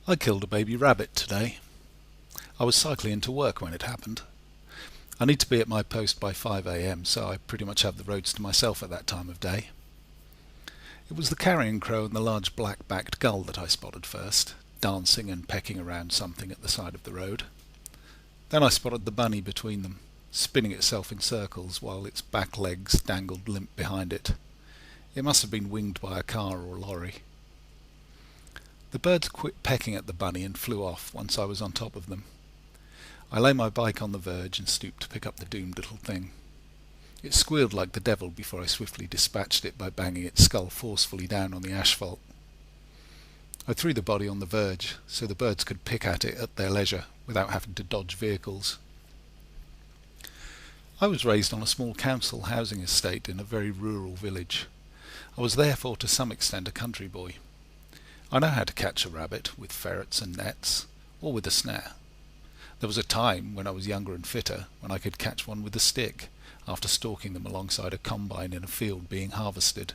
I killed a baby rabbit today. I was cycling into work when it happened. I need to be at my post by 5 a.m, so I pretty much have the roads to myself at that time of day. It was the carrion crow and the large black-backed gull that I spotted first, dancing and pecking around something at the side of the road. Then I spotted the bunny between them, spinning itself in circles while its back legs dangled limp behind it. It must have been winged by a car or lorry. The birds quit pecking at the bunny and flew off once I was on top of them. I lay my bike on the verge and stooped to pick up the doomed little thing. It squealed like the devil before I swiftly dispatched it by banging its skull forcefully down on the asphalt. I threw the body on the verge so the birds could pick at it at their leisure without having to dodge vehicles. I was raised on a small council housing estate in a very rural village. I was therefore to some extent a country boy. I know how to catch a rabbit with ferrets and nets, or with a snare. There was a time when I was younger and fitter when I could catch one with a stick after stalking them alongside a combine in a field being harvested.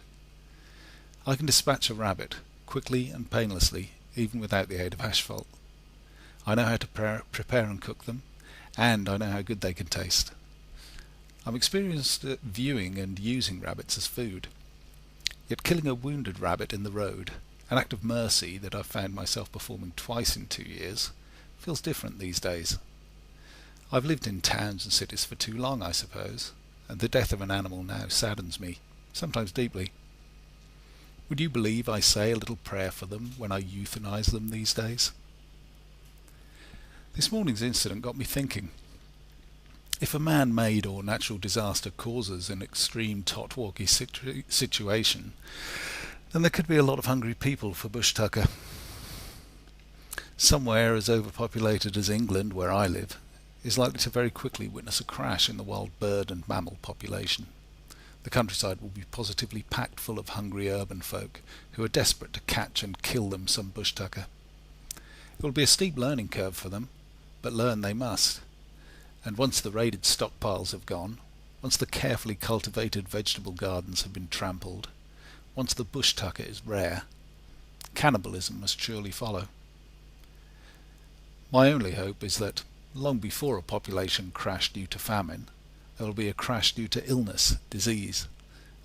I can dispatch a rabbit quickly and painlessly, even without the aid of asphalt. I know how to prepare and cook them, and I know how good they can taste. I'm experienced at viewing and using rabbits as food. Yet killing a wounded rabbit in the road, an act of mercy that I've found myself performing twice in 2 years, feels different these days. I've lived in towns and cities for too long, I suppose, and the death of an animal now saddens me, sometimes deeply. Would you believe I say a little prayer for them when I euthanize them these days? This morning's incident got me thinking. If a man-made or natural disaster causes an extreme tot-walkie situation, then there could be a lot of hungry people for bush tucker. Somewhere as overpopulated as England, where I live, is likely to very quickly witness a crash in the wild bird and mammal population. The countryside will be positively packed full of hungry urban folk who are desperate to catch and kill them some bush tucker. It will be a steep learning curve for them, but learn they must. And once the raided stockpiles have gone, once the carefully cultivated vegetable gardens have been trampled, once the bush tucker is rare, cannibalism must surely follow. My only hope is that, long before a population crash due to famine, there will be a crash due to illness, disease,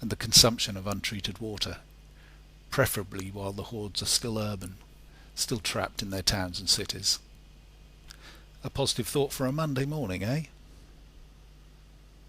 and the consumption of untreated water, preferably while the hordes are still urban, still trapped in their towns and cities. A positive thought for a Monday morning, eh?